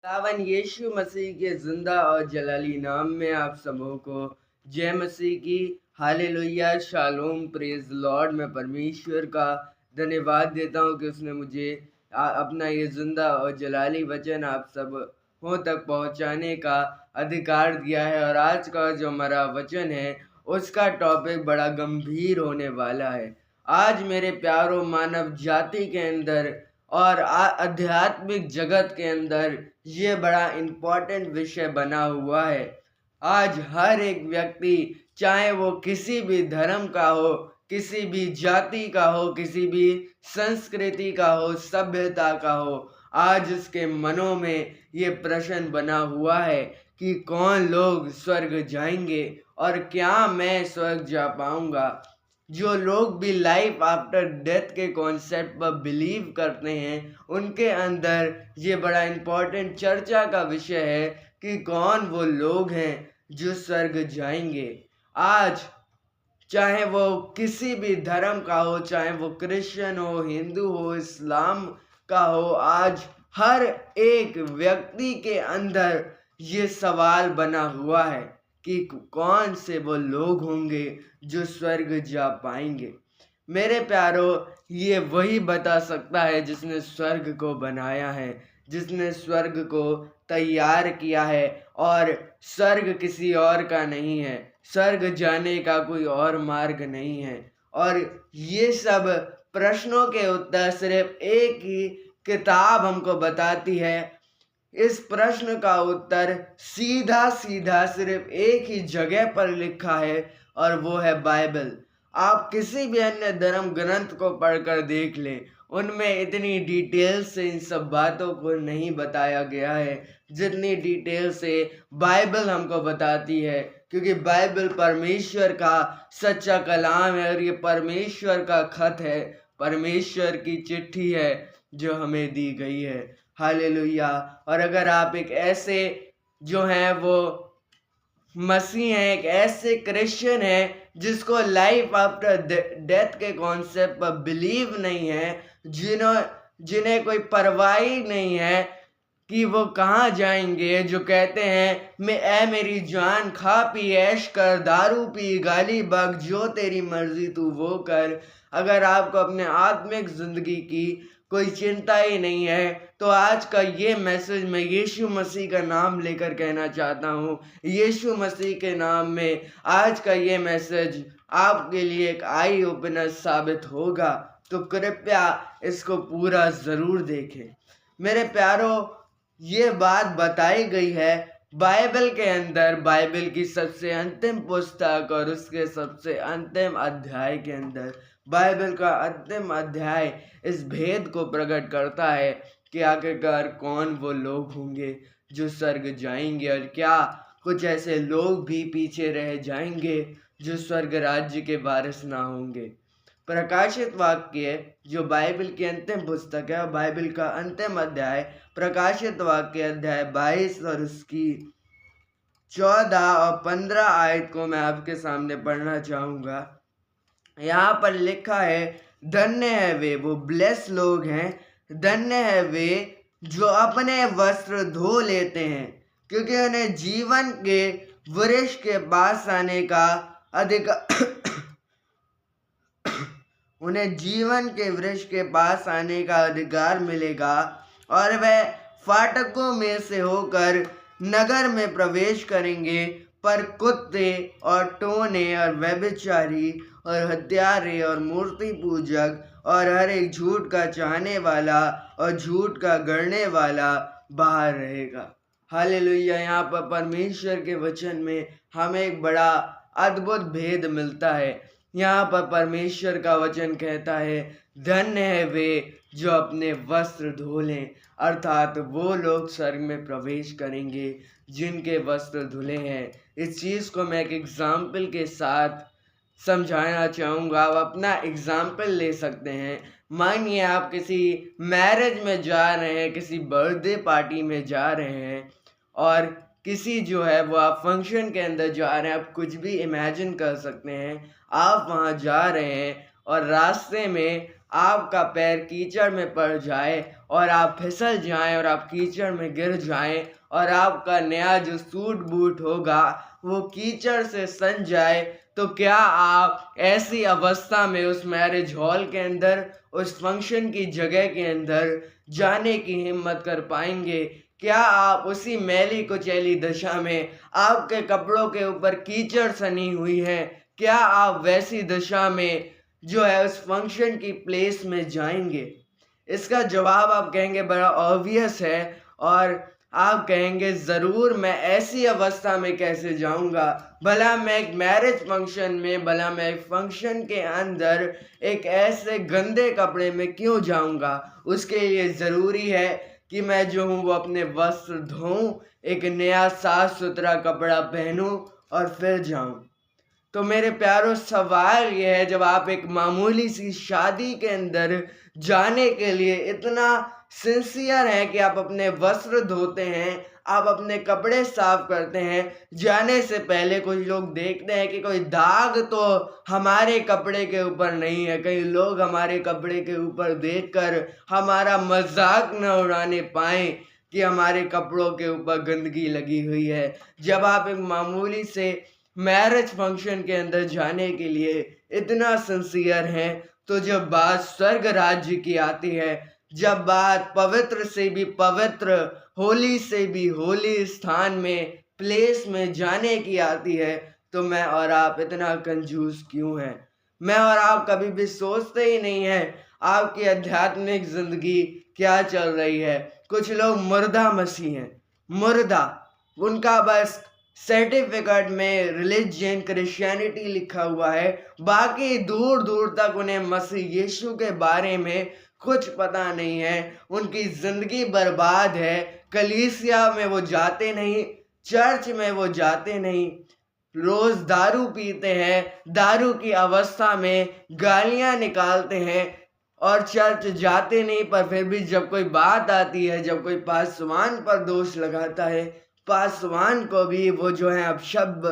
खुदावन यीशु मसीह के ज़िंदा और जलाली नाम में आप सबों को जय मसीह की। Hallelujah, shalom, praise Lord. मैं परमेश्वर का धन्यवाद देता हूँ कि उसने मुझे अपना ये ज़िंदा और जलाली वचन आप सबों तक पहुँचाने का अधिकार दिया है। और आज का जो हमारा वचन है उसका टॉपिक बड़ा गंभीर होने वाला है। आज मेरे प्यारों, मानव जाति के अंदर और आध्यात्मिक जगत के अंदर ये बड़ा इम्पोर्टेंट विषय बना हुआ है। आज हर एक व्यक्ति, चाहे वो किसी भी धर्म का हो, किसी भी जाति का हो, किसी भी संस्कृति का हो, सभ्यता का हो, आज उसके मनों में ये प्रश्न बना हुआ है कि कौन लोग स्वर्ग जाएंगे और क्या मैं स्वर्ग जा पाऊंगा। जो लोग भी लाइफ आफ्टर डेथ के कॉन्सेप्ट पर बिलीव करते हैं, उनके अंदर ये बड़ा इम्पोर्टेंट चर्चा का विषय है कि कौन वो लोग हैं जो स्वर्ग जाएंगे। आज चाहे वो किसी भी धर्म का हो, चाहे वो क्रिश्चियन हो, हिंदू हो, इस्लाम का हो, आज हर एक व्यक्ति के अंदर ये सवाल बना हुआ है कि कौन से वो लोग होंगे जो स्वर्ग जा पाएंगे। मेरे प्यारों, ये वही बता सकता है जिसने स्वर्ग को बनाया है, जिसने स्वर्ग को तैयार किया है। और स्वर्ग किसी और का नहीं है, स्वर्ग जाने का कोई और मार्ग नहीं है। और ये सब प्रश्नों के उत्तर सिर्फ एक ही किताब हमको बताती है। इस प्रश्न का उत्तर सीधा सीधा सिर्फ एक ही जगह पर लिखा है और वो है बाइबल। आप किसी भी अन्य धर्म ग्रंथ को पढ़कर देख लें, उनमें इतनी डिटेल से इन सब बातों को नहीं बताया गया है जितनी डिटेल से बाइबल हमको बताती है। क्योंकि बाइबल परमेश्वर का सच्चा कलाम है और ये परमेश्वर का खत है, परमेश्वर की चिट्ठी है जो हमें दी गई है। हालेलुया। और अगर आप एक ऐसे जो हैं वो मसीह हैं, एक ऐसे क्रिश्चियन हैं जिसको लाइफ आफ्टर डेथ के कॉन्सेप्ट पर बिलीव नहीं है, जिन्हें कोई परवाह ही नहीं है कि वो कहाँ जाएंगे, जो कहते हैं मैं मेरी जान खा पी ऐश कर, दारू पी गाली बक, जो तेरी मर्जी तू वो कर। अगर आपको अपने आत्मिक जिंदगी की कोई चिंता ही नहीं है, तो आज का ये मैसेज मैं यीशु मसीह का नाम लेकर कहना चाहता हूँ। यीशु मसीह के नाम में आज का ये मैसेज आपके लिए एक आई ओपनर साबित होगा, तो कृपया इसको पूरा ज़रूर देखें। मेरे प्यारों, ये बात बताई गई है बाइबल के अंदर, बाइबल की सबसे अंतिम पुस्तक और उसके सबसे अंतिम अध्याय के अंदर। बाइबल का अंतिम अध्याय इस भेद को प्रकट करता है कि आखिरकार कौन वो लोग होंगे जो स्वर्ग जाएंगे और क्या कुछ ऐसे लोग भी पीछे रह जाएंगे जो स्वर्ग राज्य के वारिस ना होंगे। प्रकाशित वाक्य जो बाइबल की अंतिम पुस्तक है, बाइबल का अंतिम अध्याय प्रकाशित वाक्य अध्याय 22 और उसकी 14 और 15 आयत को मैं आपके सामने पढ़ना चाहूँगा। यहाँ पर लिखा है, धन्य है वे, वो ब्लेस लोग हैं, धन्य है वे जो अपने वस्त्र धो लेते हैं, क्योंकि उन्हें जीवन के वृक्ष के पास आने का अधिकार उन्हें जीवन के वृक्ष के पास आने का अधिकार मिलेगा और वह फाटकों में से होकर नगर में प्रवेश करेंगे। पर कुत्ते और टोने और व्यभिचारी और हत्यारे और मूर्ति पूजक और हर एक झूठ का चाहने वाला और झूठ का गढ़ने वाला बाहर रहेगा। हालेलुया। यहाँ पर परमेश्वर के वचन में हमें एक बड़ा अद्भुत भेद मिलता है। यहाँ पर परमेश्वर का वचन कहता है, धन्य है वे जो अपने वस्त्र धो लें, अर्थात वो लोग स्वर्ग में प्रवेश करेंगे जिनके वस्त्र धुले हैं। इस चीज़ को मैं एक एग्जाम्पल के साथ समझाना चाहूँगा। आप अपना एग्जाम्पल ले सकते हैं। मानिए आप किसी मैरिज में जा रहे हैं, किसी बर्थडे पार्टी में जा रहे हैं और किसी जो है वो आप फंक्शन के अंदर जा रहे हैं। आप कुछ भी इमेजिन कर सकते हैं। आप वहाँ जा रहे हैं और रास्ते में आपका पैर कीचड़ में पड़ जाए और आप फिसल जाएं और आप कीचड़ में गिर जाएं और आपका नया जो सूट बूट होगा वो कीचड़ से सन जाए, तो क्या आप ऐसी अवस्था में उस मैरिज हॉल के अंदर, उस फंक्शन की जगह के अंदर जाने की हिम्मत कर पाएंगे? क्या आप उसी मैली कुचैली दशा में, आपके कपड़ों के ऊपर कीचड़ सनी हुई है, क्या आप वैसी दशा में जो है उस फंक्शन की प्लेस में जाएंगे? इसका जवाब आप कहेंगे बड़ा ऑब्वियस है, और आप कहेंगे ज़रूर, मैं ऐसी अवस्था में कैसे जाऊंगा? भला मैं एक मैरिज फंक्शन में, भला मैं एक फंक्शन के अंदर एक ऐसे गंदे कपड़े में क्यों जाऊंगा? उसके लिए ज़रूरी है कि मैं जो हूँ वो अपने वस्त्र धोऊं, एक नया साफ सुथरा कपड़ा पहनूं और फिर जाऊं। तो मेरे प्यारो, सवाल ये है, जब आप एक मामूली सी शादी के अंदर जाने के लिए इतना सिंसियर हैं कि आप अपने वस्त्र धोते हैं, आप अपने कपड़े साफ करते हैं, जाने से पहले कुछ लोग देखते हैं कि कोई दाग तो हमारे कपड़े के ऊपर नहीं है, कई लोग हमारे कपड़े के ऊपर देखकर हमारा मजाक न उड़ाने पाएं कि हमारे कपड़ों के ऊपर गंदगी लगी हुई है। जब आप एक मामूली से मैरिज फंक्शन के अंदर जाने के लिए इतना सिंसियर हैं, तो जब बात स्वर्ग राज्य की आती है, जब बात पवित्र से भी पवित्र, होली से भी होली स्थान में, प्लेस में जाने की आती है, तो मैं और आप इतना कंजूस क्यों हैं? मैं और आप कभी भी सोचते ही नहीं हैं आपकी आध्यात्मिक जिंदगी क्या चल रही है। कुछ लोग मुर्दा मसीह हैं, मुर्दा, उनका बस सर्टिफिकेट में रिलीजन क्रिश्चियनिटी लिखा हुआ है, बाकी दूर दूर तक उन्हें मसीह यीशु के बारे में कुछ पता नहीं है। उनकी जिंदगी बर्बाद है, कलीसिया में वो जाते नहीं, चर्च में वो जाते नहीं, रोज दारू पीते हैं, दारू की अवस्था में गालियां निकालते हैं और चर्च जाते नहीं, पर फिर भी जब कोई बात आती है, जब कोई पासवान पर दोष लगाता है, पासवान को भी वो जो है अपशब्द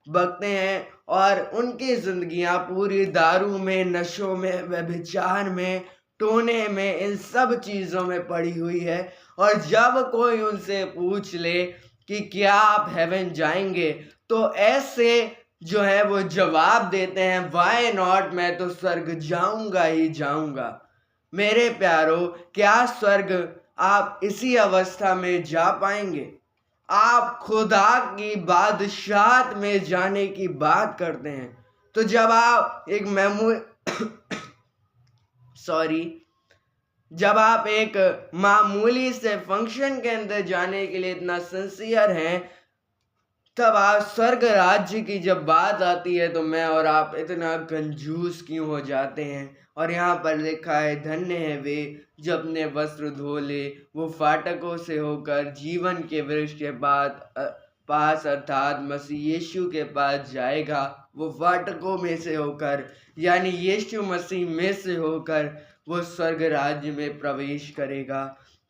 बकते हैं और उनकी जिंदगियां पूरी दारू में, नशों में, व्यभिचार में, टोने में, इन सब चीज़ों में पड़ी हुई है। और जब कोई उनसे पूछ ले कि क्या आप हेवन जाएंगे, तो ऐसे जो है वो जवाब देते हैं, वाई नॉट, मैं तो स्वर्ग जाऊंगा ही जाऊंगा। मेरे प्यारो, क्या स्वर्ग आप इसी अवस्था में जा पाएंगे? आप खुदा की बादशाहत में जाने की बात करते हैं, तो जब आप एक सॉरी जब आप एक मामूली से फंक्शन के अंदर जाने के लिए इतना सिंसियर हैं, तब आप स्वर्ग राज्य की जब बात आती है तो मैं और आप इतना कंजूस क्यों हो जाते हैं? और यहाँ पर लिखा है, धन्य है वे जो अपने वस्त्र धो ले, वो फाटकों से होकर जीवन के वृक्ष के पास अर्थात मसीह यीशु के पास जाएगा। वो फाटकों में से होकर, यानी यीशु मसीह में से होकर वो स्वर्ग राज्य में प्रवेश करेगा।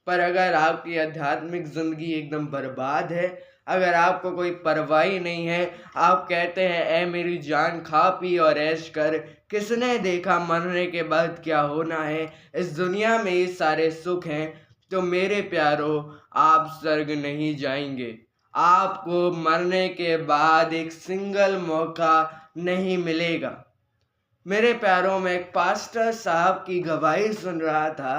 पर अगर आपकी आध्यात्मिक जिंदगी एकदम बर्बाद है, अगर आपको कोई परवाह नहीं है, आप कहते हैं ऐ मेरी जान खा पी और ऐश कर, किसने देखा मरने के बाद क्या होना है, इस दुनिया में ये सारे सुख हैं, तो मेरे प्यारो, आप स्वर्ग नहीं जाएंगे। आपको मरने के बाद एक सिंगल मौका नहीं मिलेगा। मेरे प्यारों में एक पास्टर साहब की गवाही सुन रहा था।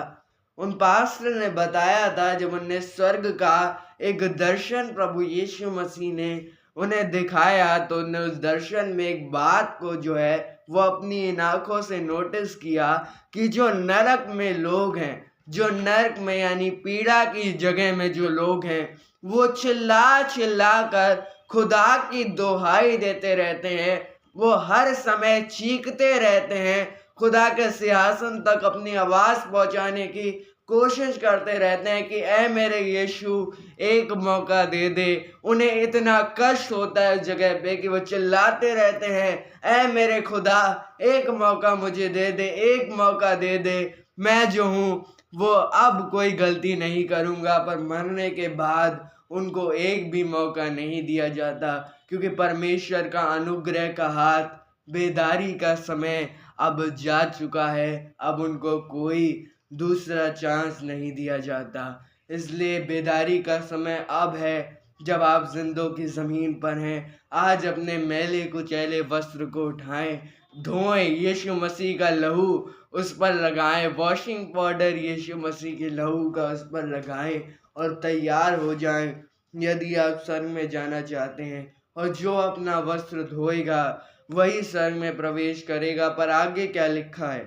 उन पास्टर ने बताया था जब उन्हें स्वर्ग का एक दर्शन प्रभु यीशु मसीह ने उन्हें दिखाया, तो उन्हें उस दर्शन में एक बात को जो है वो अपनी इन आंखों से नोटिस किया कि जो नरक में लोग हैं, जो नरक में यानी पीड़ा की जगह में जो लोग हैं, वो चिल्ला चिल्ला कर खुदा की दोहाई देते रहते हैं, वो हर समय चीखते रहते हैं, खुदा के सिंहासन तक अपनी आवाज़ पहुंचाने की कोशिश करते रहते हैं कि ऐ मेरे यीशु एक मौका दे दे। उन्हें इतना कष्ट होता है उस जगह पे कि वो चिल्लाते रहते हैं, ऐ मेरे खुदा एक मौका मुझे दे दे, एक मौका दे दे, मैं जो हूँ वो अब कोई गलती नहीं करूँगा। पर मरने के बाद उनको एक भी मौका नहीं दिया जाता, क्योंकि परमेश्वर का अनुग्रह का हाथ, बेदारी का समय अब जा चुका है। अब उनको कोई दूसरा चांस नहीं दिया जाता। इसलिए बेदारी का समय अब है, जब आप जिंदों की ज़मीन पर हैं। आज अपने मैले कुचैले वस्त्र को उठाएं, धोएं, यीशु मसीह का लहू उस पर लगाएं, वॉशिंग पाउडर यीशु मसीह के लहू का उस पर लगाएं और तैयार हो जाएं यदि आप स्वर्ग में जाना चाहते हैं। और जो अपना वस्त्र धोएगा वही स्वर्ग में प्रवेश करेगा। पर आगे क्या लिखा है?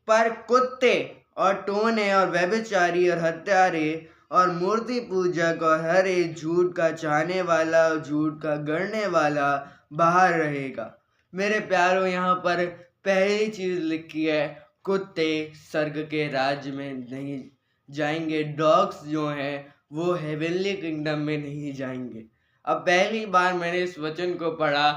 पर कुत्ते और टोने और व्यभिचारी और हत्यारे और मूर्ति पूजक और हर एक झूठ का चाहने वाला और झूठ का गढ़ने वाला बाहर रहेगा। मेरे प्यारों, यहाँ पर पहली चीज लिखी है, कुत्ते स्वर्ग के राज्य में नहीं जाएंगे। डॉग्स जो हैं वो हेवनली किंगडम में नहीं जाएंगे। अब पहली बार मैंने इस वचन को पढ़ा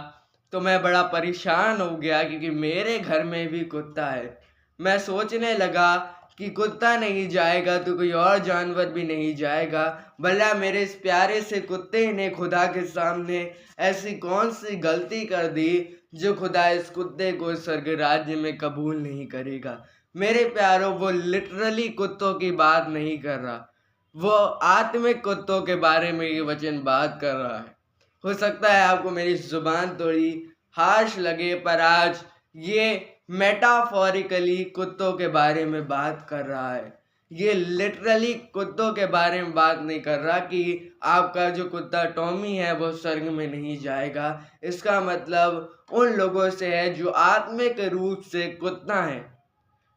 तो मैं बड़ा परेशान हो गया, क्योंकि मेरे घर में भी कुत्ता है। मैं सोचने लगा कि कुत्ता नहीं जाएगा तो कोई और जानवर भी नहीं जाएगा। भला मेरे इस प्यारे से कुत्ते ने खुदा के सामने ऐसी कौन सी गलती कर दी जो खुदा इस कुत्ते को स्वर्ग राज्य में कबूल नहीं करेगा। मेरे प्यारों, वो लिटरली कुत्तों की बात नहीं कर रहा, वो आत्मिक कुत्तों के बारे में ये वचन बात कर रहा है। हो सकता है आपको मेरी जुबान थोड़ी हार्श लगे, पर आज ये मेटाफोरिकली कुत्तों के बारे में बात कर रहा है। ये लिटरली कुत्तों के बारे में बात नहीं कर रहा कि आपका जो कुत्ता टॉमी है वो स्वर्ग में नहीं जाएगा। इसका मतलब उन लोगों से है जो आत्मिक रूप से कुत्ता है।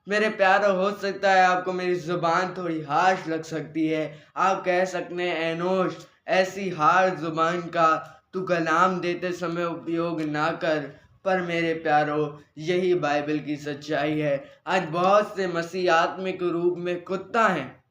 मेरे प्यारो, हो सकता है आपको मेरी जुबान थोड़ी हार्श लग सकती है। आप कह सकते हैं, एनोश ऐसी हार्श जुबान का तू कलाम देते समय उपयोग ना कर। पर मेरे प्यारो, यही बाइबल की सच्चाई है। आज बहुत से मसीह आत्मिक रूप में कुत्ता हैं,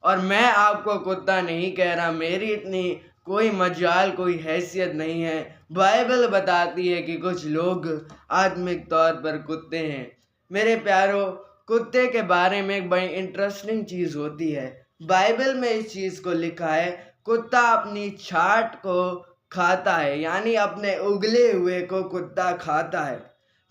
और मैं आपको कुत्ता नहीं कह रहा। मेरी इतनी कोई मजाल, कोई हैसियत नहीं है। बाइबल बताती है कि कुछ लोग आत्मिक तौर पर कुत्ते हैं। मेरे प्यारो, कुत्ते के बारे में एक बड़ी इंटरेस्टिंग चीज़ होती है। बाइबल में इस चीज़ को लिखा है, कुत्ता अपनी छाट को खाता है, यानी अपने उगले हुए को कुत्ता खाता है।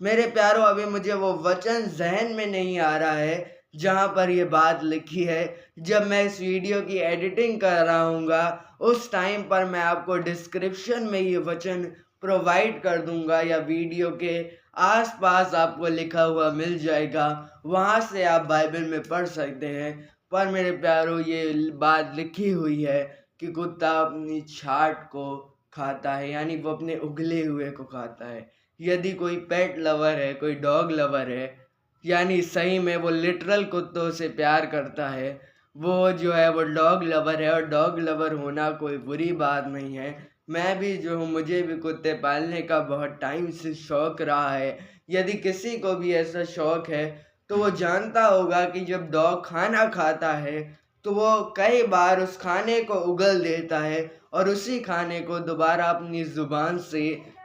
मेरे प्यारो, अभी मुझे वो वचन जहन में नहीं आ रहा है जहाँ पर ये बात लिखी है। जब मैं इस वीडियो की एडिटिंग कर रहा हूँगा उस टाइम पर मैं आपको डिस्क्रिप्शन में ये वचन प्रोवाइड कर दूंगा, या वीडियो के आसपास आपको लिखा हुआ मिल जाएगा, वहाँ से आप बाइबल में पढ़ सकते हैं। पर मेरे प्यारो, ये बात लिखी हुई है कि कुत्ता अपनी छाट को खाता है, यानी वो अपने उगले हुए को खाता है। यदि कोई पेट लवर है, कोई डॉग लवर है, यानी सही में वो लिटरल कुत्तों से प्यार करता है, वो जो है वो डॉग लवर है। और डॉग लवर होना कोई बुरी बात नहीं है। मैं भी जो हूँ, मुझे भी कुत्ते पालने का बहुत टाइम से शौक़ रहा है। यदि किसी को भी ऐसा शौक़ है तो वो जानता होगा कि जब डॉग खाना खाता है तो वो कई बार उस खाने को उगल देता है और उसी खाने को दोबारा अपनी ज़ुबान से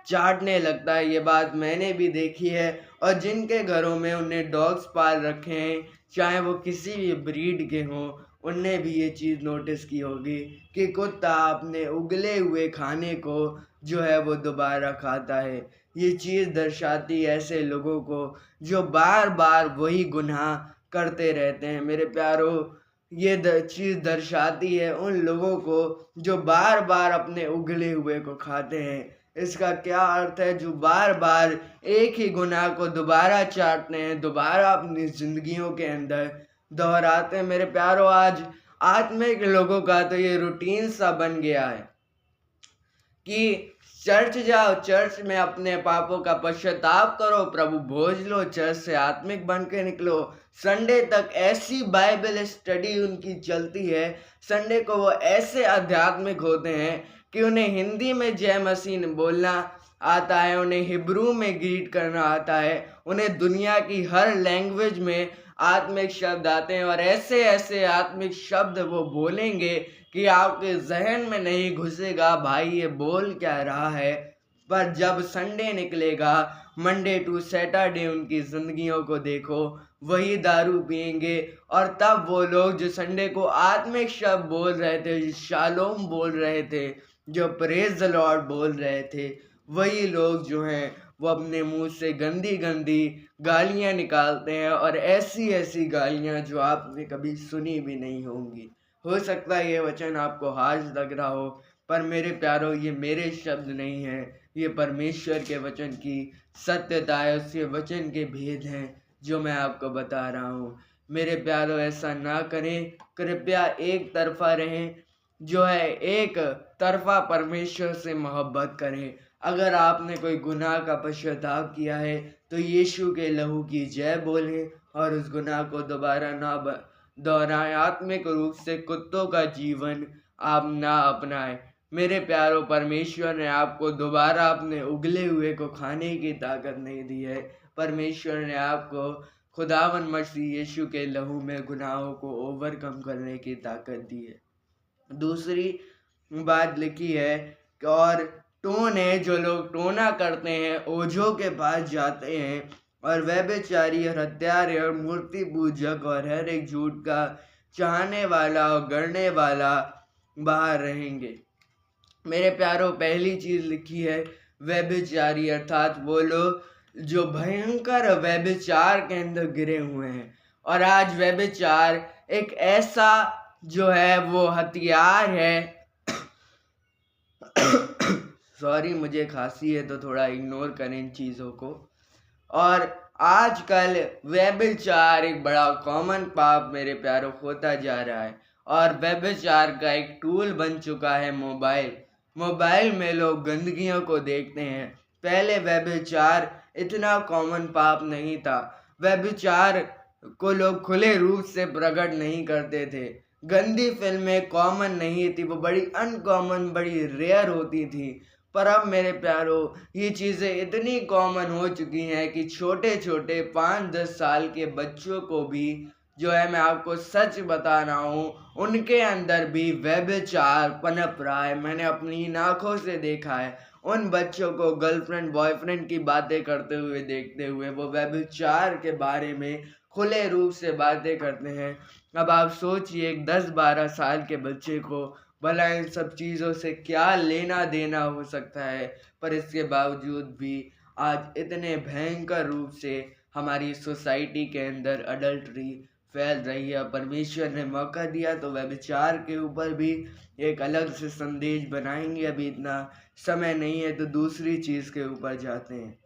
चाटने लगता है। ये बात मैंने भी देखी है, और जिनके घरों में उन्हें डॉग्स पाल रखे हैं, चाहे वो किसी भी ब्रीड के हों, उनने भी ये चीज़ नोटिस की होगी कि कुत्ता अपने उगले हुए खाने को जो है वो दोबारा खाता है। ये चीज़ दर्शाती है ऐसे लोगों को जो बार बार वही गुनाह करते रहते हैं। मेरे प्यारो, ये चीज़ दर्शाती है उन लोगों को जो बार बार अपने उगले हुए को खाते हैं। इसका क्या अर्थ है? जो बार बार एक ही गुनाह को दोबारा चाटते हैं, दोबारा अपनी जिंदगियों के अंदर दोहराते हैं। मेरे प्यारो, आज आत्मिक लोगों का तो ये रूटीन सा बन गया है कि चर्च जाओ, चर्च में अपने पापों का पश्चाताप करो, प्रभु भोज लो, चर्च से आत्मिक बन के निकलो। संडे तक ऐसी बाइबल स्टडी उनकी चलती है, संडे को वो ऐसे आध्यात्मिक होते हैं कि उन्हें हिंदी में जय मसीह बोलना आता है, उन्हें हिब्रू में ग्रीट करना आता है, उन्हें दुनिया की हर लैंग्वेज में आत्मिक शब्द आते हैं, और ऐसे ऐसे आत्मिक शब्द वो बोलेंगे कि आपके जहन में नहीं घुसेगा भाई ये बोल क्या रहा है। पर जब संडे निकलेगा, मंडे टू सैटरडे उनकी जिंदगियों को देखो, वही दारू पिएंगे। और तब वो लोग जो संडे को आत्मिक शब्द बोल रहे थे, जो शालोम बोल रहे थे, जो प्रेज द लॉर्ड बोल रहे थे, वही लोग जो हैं वो अपने मुंह से गंदी गंदी गालियां निकालते हैं, और ऐसी ऐसी गालियां जो आपने कभी सुनी भी नहीं होंगी। हो सकता है ये वचन आपको हार्श लग रहा हो, पर मेरे प्यारो ये मेरे शब्द नहीं हैं, ये परमेश्वर के वचन की सत्यता है, उसके वचन के भेद हैं जो मैं आपको बता रहा हूँ। मेरे प्यारो ऐसा ना करें, कृपया एक तरफा रहें, जो है एक तरफा परमेश्वर से मोहब्बत करें। अगर आपने कोई गुनाह का पश्चाताप किया है तो यीशु के लहू की जय बोलें और उस गुनाह को दोबारा ना दोहराएं। आत्मिक रूप से कुत्तों का जीवन आप ना अपनाएं। मेरे प्यारो, परमेश्वर ने आपको दोबारा अपने उगले हुए को खाने की ताकत नहीं दी है। परमेश्वर ने आपको खुदावन मसीह यीशु के लहू में गुनाहों को ओवरकम करने की ताकत दी है। दूसरी बात लिखी है कि और टोन है, जो लोग टोना करते हैं, ओझों के पास जाते हैं और व्यभिचारी और हत्यारे और मूर्ति पूजक और हर एक झूठ का चाहने वाला और गढ़ने वाला बाहर रहेंगे। मेरे प्यारो, पहली चीज लिखी है व्यभिचारी, अर्थात वो लोग जो भयंकर व्यभिचार के अंदर गिरे हुए हैं। और आज व्यभिचार एक ऐसा जो है वो हथियार है सॉरी, मुझे खांसी है तो थोड़ा इग्नोर करें इन चीज़ों को। और आजकल व्यभिचार एक बड़ा कॉमन पाप मेरे प्यारों होता जा रहा है, और व्यभिचार का एक टूल बन चुका है मोबाइल। मोबाइल में लोग गंदगियों को देखते हैं। पहले व्यभिचार इतना कॉमन पाप नहीं था। व्यभिचार को लोग खुले रूप से प्रकट नहीं करते थे। गंदी फिल्में कॉमन नहीं थी, वो बड़ी अनकॉमन, बड़ी रेयर होती थी। पर अब मेरे प्यारो, ये चीज़ें इतनी कॉमन हो चुकी हैं कि छोटे छोटे 5-10 साल के बच्चों को भी, जो है मैं आपको सच बता रहा हूँ, उनके अंदर भी व्यभिचार पनप रहा है। मैंने अपनी आंखों से देखा है। उन बच्चों को गर्लफ्रेंड बॉयफ्रेंड की बातें करते हुए देखते हुए वो व्यभिचार के बारे में खुले रूप से बातें करते हैं। अब आप सोचिए, एक 10-12 साल के बच्चे को भला इन सब चीज़ों से क्या लेना देना हो सकता है, पर इसके बावजूद भी आज इतने भयंकर रूप से हमारी सोसाइटी के अंदर अडल्ट्री फैल रही है। परमेश्वर ने मौका दिया तो व्यभिचार के ऊपर भी एक अलग से संदेश बनाएंगे। अभी इतना समय नहीं है, तो दूसरी चीज़ के ऊपर जाते हैं।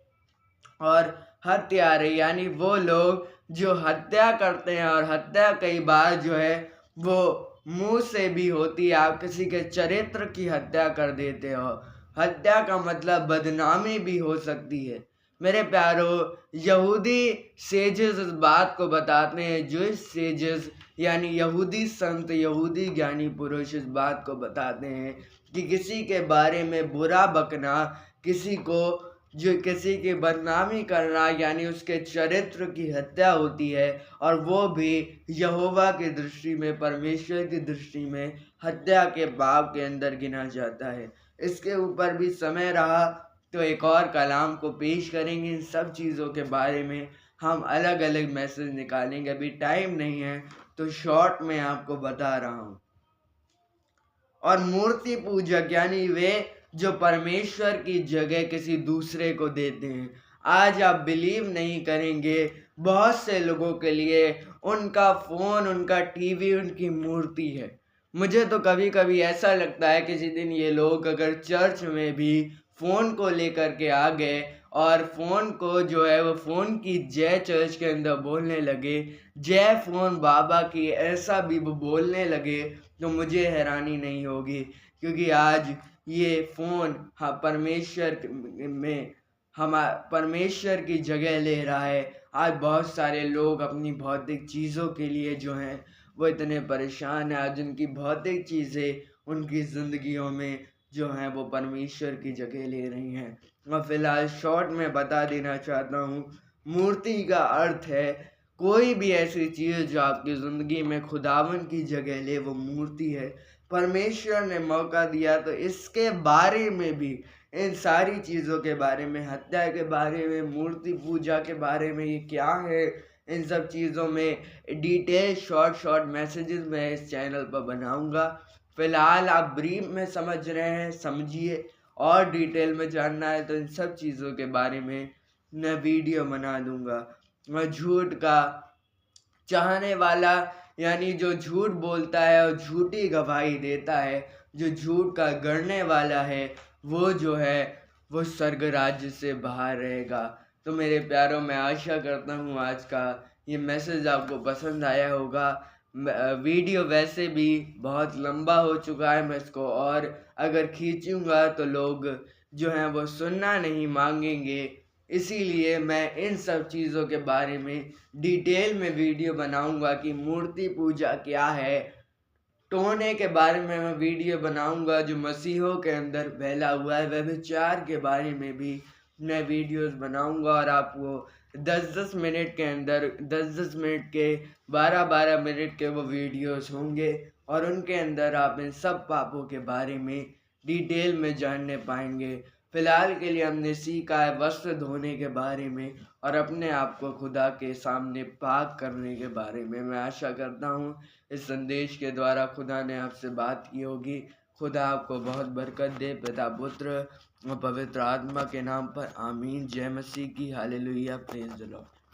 और हत्यारे, यानी वो लोग जो हत्या करते हैं, और हत्या कई बार जो है वो मुंह से भी होती है। आप किसी के चरित्र की हत्या कर देते हो। हत्या का मतलब बदनामी भी हो सकती है। मेरे प्यारो, यहूदी सेजेस इस बात को बताते हैं, जो सेजेस यानी यहूदी संत, यहूदी ज्ञानी पुरुष इस बात को बताते हैं कि किसी के बारे में बुरा बकना, किसी को जो किसी की बदनामी करना, यानी उसके चरित्र की हत्या होती है, और वो भी यहोवा की दृष्टि में, परमेश्वर की दृष्टि में हत्या के पाप के अंदर गिना जाता है। इसके ऊपर भी समय रहा तो एक और कलाम को पेश करेंगे। इन सब चीज़ों के बारे में हम अलग अलग मैसेज निकालेंगे। अभी टाइम नहीं है तो शॉर्ट में आपको बता रहा हूँ। और मूर्ति पूजक, यानी वे जो परमेश्वर की जगह किसी दूसरे को देते हैं। आज आप बिलीव नहीं करेंगे, बहुत से लोगों के लिए उनका फ़ोन, उनका टीवी उनकी मूर्ति है। मुझे तो कभी कभी ऐसा लगता है किसी दिन ये लोग अगर चर्च में भी फ़ोन को लेकर के आ गए और फ़ोन को जो है वो फ़ोन की जय चर्च के अंदर बोलने लगे, जय फ़ोन बाबा की, ऐसा भी वो बोलने लगे, तो मुझे हैरानी नहीं होगी। क्योंकि आज ये फ़ोन परमेश्वर में परमेश्वर की जगह ले रहा है। आज बहुत सारे लोग अपनी भौतिक चीज़ों के लिए जो हैं वो इतने परेशान हैं। आज उनकी भौतिक चीज़ें उनकी ज़िंदगियों में जो हैं वो परमेश्वर की जगह ले रही हैं। और फिलहाल शॉर्ट में बता देना चाहता हूँ, मूर्ति का अर्थ है कोई भी ऐसी चीज़ जो आपकी ज़िंदगी में खुदावन की जगह ले, वो मूर्ति है। परमेश्वर ने मौका दिया तो इसके बारे में भी, इन सारी चीज़ों के बारे में, हत्या के बारे में, मूर्ति पूजा के बारे में, ये क्या है, इन सब चीज़ों में डिटेल शॉर्ट मैसेजेस मैं इस चैनल पर बनाऊंगा। फ़िलहाल आप ब्रीफ में समझ रहे हैं, समझिए और डिटेल में जानना है तो इन सब चीज़ों के बारे में मैं वीडियो बना दूंगा। और झूठ का चाहने वाला, यानी जो झूठ बोलता है और झूठी गवाही देता है, जो झूठ का गढ़ने वाला है, वो जो है वो स्वर्ग राज्य से बाहर रहेगा। तो मेरे प्यारों, मैं आशा करता हूँ आज का ये मैसेज आपको पसंद आया होगा। वीडियो वैसे भी बहुत लंबा हो चुका है, मैं इसको और अगर खींचूंगा तो लोग जो हैं वो सुनना नहीं मांगेंगे। इसीलिए मैं इन सब चीज़ों के बारे में डिटेल में वीडियो बनाऊंगा कि मूर्ति पूजा क्या है। टोने के बारे में मैं वीडियो बनाऊंगा जो मसीहों के अंदर फैला हुआ है। व्यभिचार के बारे में भी मैं वीडियोस बनाऊंगा और आपको 10-10 मिनट के अंदर 10-10 मिनट के 12-12 मिनट के वो वीडियोस होंगे और उनके अंदर आप इन सब पापों के बारे में डिटेल में जानने पाएंगे। फिलहाल के लिए हमने सीखा है वस्त्र धोने के बारे में और अपने आप को खुदा के सामने पाक करने के बारे में। मैं आशा करता हूँ इस संदेश के द्वारा खुदा ने आपसे बात की होगी। खुदा आपको बहुत बरकत दे, पिता पुत्र और पवित्र आत्मा के नाम पर आमीन। जय मसीह की। हालेलुया। Praise the Lord.